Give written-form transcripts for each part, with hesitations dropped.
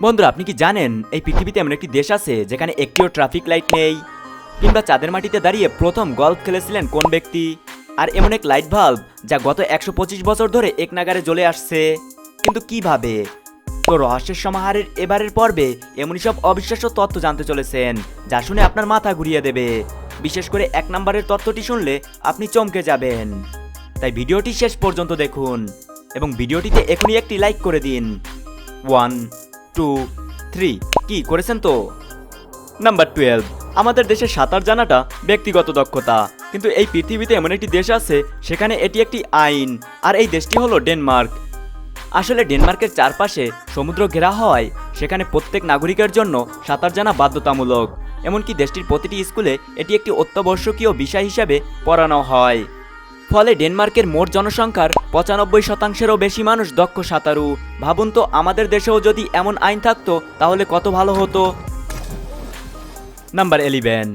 বন্ধুরা, আপনি কি জানেন এই পৃথিবীতে এমন একটি দেশ আছে যেখানে একটিও ট্রাফিক লাইট নেই? কিংবা চাঁদের মাটিতে দাঁড়িয়ে প্রথম গল্ফ খেলেছিলেন কোন ব্যক্তি? আর এমন এক লাইট ভাল্ব যা গত 125 বছর ধরে এক নাগারে জ্বলে আসছে, কিন্তু কিভাবে? তো রহস্যের সমাহারের এবারের পর্বে এমনই সব অবিশ্বাস্য তথ্য জানতে চলেছেন যা শুনে আপনার মাথা ঘুরিয়ে দেবে। বিশেষ করে 1 নম্বরের তথ্যটি শুনলে আপনি চমকে যাবেন। তাই ভিডিওটি শেষ পর্যন্ত দেখুন এবং ভিডিওটিতে এখনই একটি লাইক করে দিন। 1 2 3 কি করেছেন তো? নাম্বার 12, আমাদের দেশে সাঁতার জানাটা ব্যক্তিগত দক্ষতা, কিন্তু এই পৃথিবীতে এমন একটি দেশ আছে সেখানে এটি একটি আইন, আর এই দেশটি হলো ডেনমার্ক। আসলে ডেনমার্কের চারপাশে সমুদ্র ঘেরা হয়, সেখানে প্রত্যেক নাগরিকের জন্য সাঁতার জানা বাধ্যতামূলক। এমনকি দেশটির প্রতিটি স্কুলে এটি একটি অত্যাবশ্যকীয় বিষয় হিসাবে পড়ানো হয়। ফলে ডেনমার্কের মোট জনসংখ্যার 95%-এরও বেশি মানুষ দক্ষ সাঁতারু। ভাবুন তো, আমাদের দেশেও যদি এমন আইন থাকতো তাহলে কত ভালো হতো। নাম্বার 11,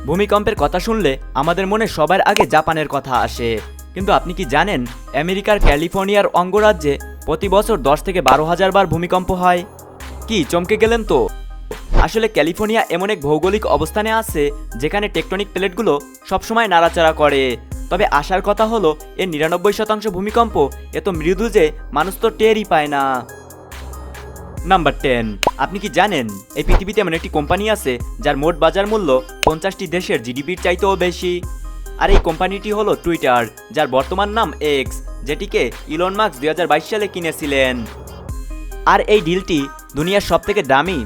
ভূমিকম্পের কথা শুনলে আমাদের মনে সবার আগে জাপানের কথা আসে, কিন্তু আপনি কি জানেন আমেরিকার ক্যালিফোর্নিয়ার অঙ্গরাজ্যে প্রতি বছর 10 থেকে 12,000 বার ভূমিকম্প হয়? কি চমকে গেলেন তো? আসলে ক্যালিফোর্নিয়া এমন এক ভৌগোলিক অবস্থানে আছে যেখানে টেকটনিক প্লেটগুলো সবসময় নাড়াচাড়া করে। তবে আসার কথা হলো এর 99% ভূমিকম্প এত মৃদু যে মানুষ তো টেরই পায় না। নাম্বার 10, আপনি কি জানেন এই পৃথিবীতে এমন একটি কোম্পানি আছে যার মোট বাজার মূল্য 50টি দেশের জিডিপির চাইতেও বেশি? আর এই কোম্পানিটি হলো টুইটার, যার বর্তমান নাম এক্স, যেটিকে ইলন মাস্ক 2022 সালে কিনেছিলেন। আর এই ডিলটি দুনিয়ার সবথেকে দামি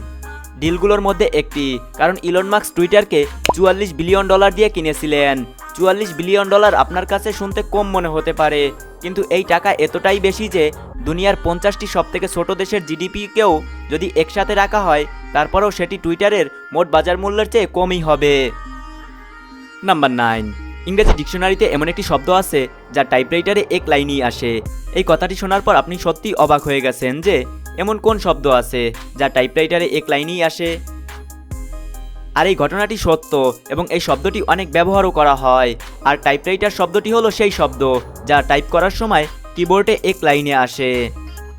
ডিলগুলোর মধ্যে একটি, কারণ ইলন মাস্ক টুইটারকে $44 বিলিয়ন দিয়ে কিনেছিলেন। $44 বিলিয়ন আপনার কাছে শুনতে কম মনে হতে পারে, কিন্তু এই টাকা এতটাই বেশি যে দুনিয়ার 50টি সবথেকে ছোট দেশের জিডিপিকেও যদি একসাথে রাখা হয় তারপরেও সেটি টুইটারের মোট বাজার মূল্যের চেয়ে কমই হবে। নাম্বার 9, ইংরেজি ডিকশনারিতে এমন একটি শব্দ আছে যা টাইপরাইটারে এক লাইনেই আসে। এই কথাটি শোনার পর আপনি সত্যিই অবাক হয়ে গেছেন যে এমন কোন শব্দ আছে যা টাইপরাইটারে এক লাইনেই আসে। আর এই ঘটনাটি সত্য এবং এই শব্দটি অনেক ব্যবহারও করা হয়। আর টাইপরাইটার শব্দটি হলো সেই শব্দ যা টাইপ করার সময় কিবোর্ডে এক লাইনে আসে।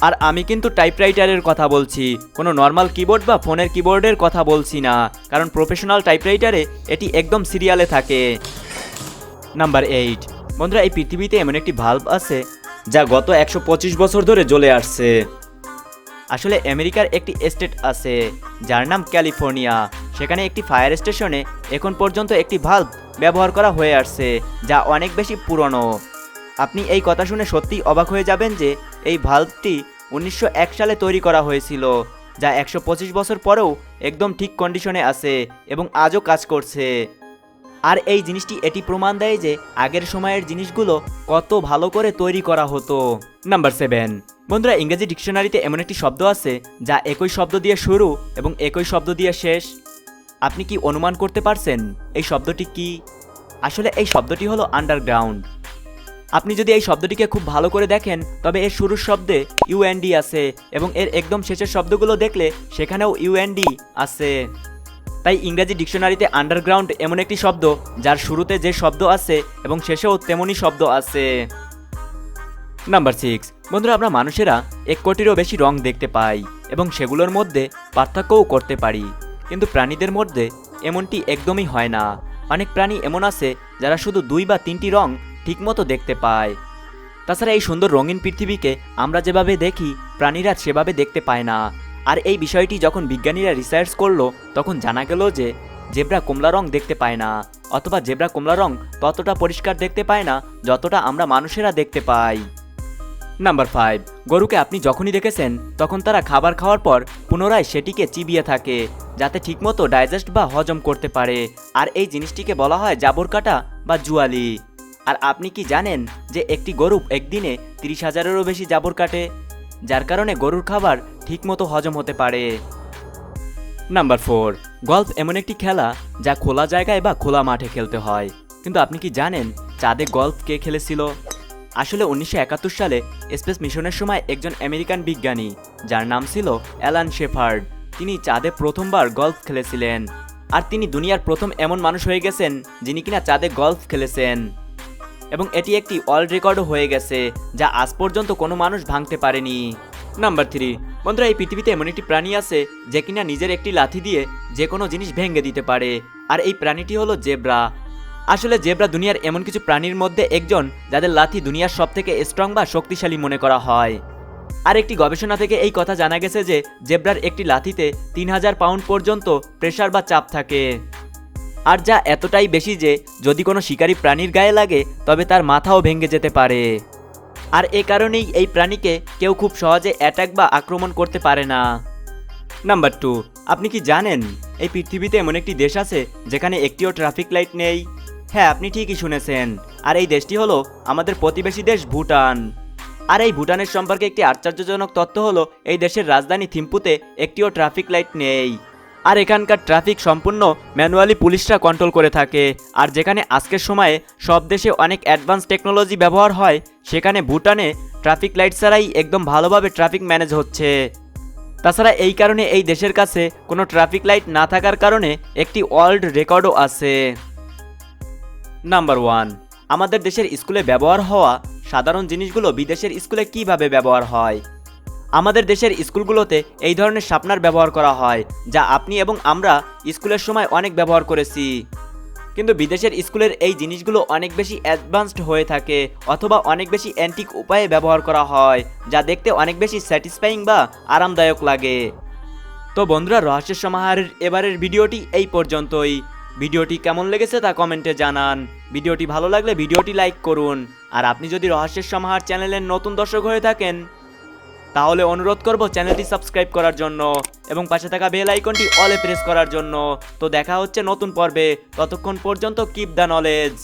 আর আমি কিন্তু টাইপরাইটারের কথা বলছি, কোনো নর্মাল কিবোর্ড বা ফোনের কিবোর্ডের কথা বলছি না, কারণ প্রফেশনাল টাইপরাইটারে এটি একদম সিরিয়ালে থাকে। নাম্বার 8, বন্ধুরা, এই পৃথিবীতে এমন একটি ভাল্ব আছে যা গত 125 বছর ধরে জ্বলে আসছে। আসলে আমেরিকার একটি স্টেট আছে যার নাম ক্যালিফোর্নিয়া, সেখানে একটি ফায়ার স্টেশনে এখন পর্যন্ত একটি ভাল্ব ব্যবহার করা হয়ে আসছে যা অনেক বেশি পুরনো। আপনি এই কথা শুনে সত্যিই অবাক হয়ে যাবেন যে এই ভাল্বটি 1901 সালে তৈরি করা হয়েছিল, যা 125 বছর পরেও একদম ঠিক কন্ডিশনে আছে এবং আজও কাজ করছে। আর এই জিনিসটি এটি প্রমাণ দেয় যে আগের সময়ের জিনিসগুলো কত ভালো করে তৈরি করা হতো। নাম্বার 7, বন্ধুরা, ইংরেজি ডিকশনারিতে এমন একটি শব্দ আছে যা একই শব্দ দিয়ে শুরু এবং একই শব্দ দিয়ে শেষ। আপনি কি অনুমান করতে পারছেন এই শব্দটি কি? আসলে এই শব্দটি হলো আন্ডারগ্রাউন্ড। আপনি যদি এই শব্দটিকে খুব ভালো করে দেখেন তবে এর শুরুর শব্দে ইউএনডি আছে এবং এর একদম শেষের শব্দগুলো দেখলে সেখানেও ইউএনডি আছে। তাই ইংরেজি ডিকশনারিতে আন্ডারগ্রাউন্ড এমন একটি শব্দ যার শুরুতে যে শব্দ আছে এবং শেষেও তেমনই শব্দ আছে। নাম্বার 6, বন্ধুরা, আমরা মানুষেরা 1 কোটিরও বেশি রং দেখতে পাই এবং সেগুলোর মধ্যে পার্থক্যও করতে পারি, কিন্তু প্রাণীদের মধ্যে এমনটি একদমই হয় না। অনেক প্রাণী এমন আছে যারা শুধু 2 বা 3টি রং ঠিকমতো দেখতে পায়। তাছাড়া এই সুন্দর রঙিন পৃথিবীকে আমরা যেভাবে দেখি প্রাণীরা সেভাবে দেখতে পায় না। আর এই বিষয়টি যখন বিজ্ঞানীরা রিসার্চ করলো তখন জানা গেল যে জেব্রা কমলা রং দেখতে পায় না, অথবা জেব্রা কমলা রং ততটা পরিষ্কার দেখতে পায় না যতটা আমরা মানুষেরা দেখতে পাই। নাম্বার 5, গরুকে আপনি যখনই দেখেছেন তখন তারা খাবার খাওয়ার পর পুনরায় সেটিকে চিবিয়ে থাকে যাতে ঠিকমতো ডাইজেস্ট বা হজম করতে পারে। আর এই জিনিসটিকে বলা হয় জাবর কাটা বা জুয়ালি। আর আপনি কি জানেন যে একটি গরু একদিনে 30,000-এরও বেশি জাবর কাটে, যার কারণে গরুর খাবার ঠিকমতো হজম হতে পারে। নাম্বার 4, গল্ফ এমন একটি খেলা যা খোলা জায়গায় বা খোলা মাঠে খেলতে হয়, কিন্তু আপনি কি জানেন চাঁদে গল্ফ কে খেলেছিল? আসলে 1971 সালে স্পেস মিশনের সময় একজন আমেরিকান বিজ্ঞানী যার নাম ছিল অ্যালান শেফার্ড, তিনি চাঁদে প্রথমবার গল্ফ খেলেছিলেন। আর তিনি দুনিয়ার প্রথম এমন মানুষ হয়ে গেছেন যিনি কিনা চাঁদে গল্ফ খেলেছেন, এবং এটি একটি ওয়ার্ল্ড রেকর্ডও হয়ে গেছে যা আজ পর্যন্ত কোনো মানুষ ভাঙতে পারেনি। নাম্বার 3, বন্ধুরা, এই পৃথিবীতে এমন একটি প্রাণী আছে যে কিনা নিজের একটি লাথি দিয়ে যে কোনো জিনিস ভেঙে দিতে পারে, আর এই প্রাণীটি হলো জেব্রা। আসলে জেব্রা দুনিয়ার এমন কিছু প্রাণীর মধ্যে একজন যাদের লাথি দুনিয়ার সব থেকে স্ট্রং বা শক্তিশালী মনে করা হয়। আর একটি গবেষণা থেকে এই কথা জানা গেছে যে জেব্রার একটি লাথিতে 3000 পাউন্ড পর্যন্ত প্রেসার বা চাপ থাকে, আর যা এতটাই বেশি যে যদি কোনো শিকারী প্রাণীর গায়ে লাগে তবে তার মাথাও ভেঙে যেতে পারে। আর এ কারণেই এই প্রাণীকে কেউ খুব সহজে অ্যাটাক বা আক্রমণ করতে পারে না। নাম্বার 2, আপনি কি জানেন এই পৃথিবীতে এমন একটি দেশ আছে যেখানে একটিও ট্রাফিক লাইট নেই? হ্যাঁ, আপনি ঠিকই শুনেছেন। আর এই দেশটি হলো আমাদের প্রতিবেশী দেশ ভুটান। আর এই ভুটানের সম্পর্কে একটি আশ্চর্যজনক তথ্য হলো এই দেশের রাজধানী থিম্পুতে একটিও ট্রাফিক লাইট নেই। আর এখানকার ট্রাফিক সম্পূর্ণ ম্যানুয়ালি পুলিশরা কন্ট্রোল করে থাকে। আর যেখানে আজকের সময়ে সব দেশে অনেক অ্যাডভান্স টেকনোলজি ব্যবহার হয়, সেখানে ভুটানে ট্রাফিক লাইট ছাড়াই একদম ভালোভাবে ট্রাফিক ম্যানেজ হচ্ছে। তাছাড়া এই কারণে এই দেশের কাছে কোনো ট্রাফিক লাইট না থাকার কারণে একটি ওয়ার্ল্ড রেকর্ডও আছে। নাম্বার 1, আমাদের দেশের স্কুলে ব্যবহার হওয়া সাধারণ জিনিসগুলো বিদেশের স্কুলে কিভাবে ব্যবহার হয়। আমাদের দেশের স্কুলগুলোতে এই ধরনের শার্পনার ব্যবহার করা হয়, যা আপনি এবং আমরা স্কুলের সময় অনেক ব্যবহার করেছি। কিন্তু বিদেশের স্কুলের এই জিনিসগুলো অনেক বেশি অ্যাডভান্সড হয়ে থাকে, অথবা অনেক বেশি অ্যান্টিক উপায়ে ব্যবহার করা হয়, যা দেখতে অনেক বেশি স্যাটিসফাইং বা আরামদায়ক লাগে। তো বন্ধুরা, রহস্যের সমাহারের এবারের ভিডিওটি এই পর্যন্তই। ভিডিওটি কেমন লেগেছে তা কমেন্টে জানান। ভিডিওটি ভালো লাগলে ভিডিওটি লাইক করুন। আর আপনি যদি রহস্যের সমাহার চ্যানেলের নতুন দর্শক হয়ে থাকেন তাহলে অনুরোধ করব চ্যানেলটি সাবস্ক্রাইব করার জন্য এবং পাশে থাকা বেল আইকনটি অলে প্রেস করার জন্য। তো দেখা হচ্ছে নতুন পর্বে, ততক্ষণ পর্যন্ত কিপ দ্য নলেজ।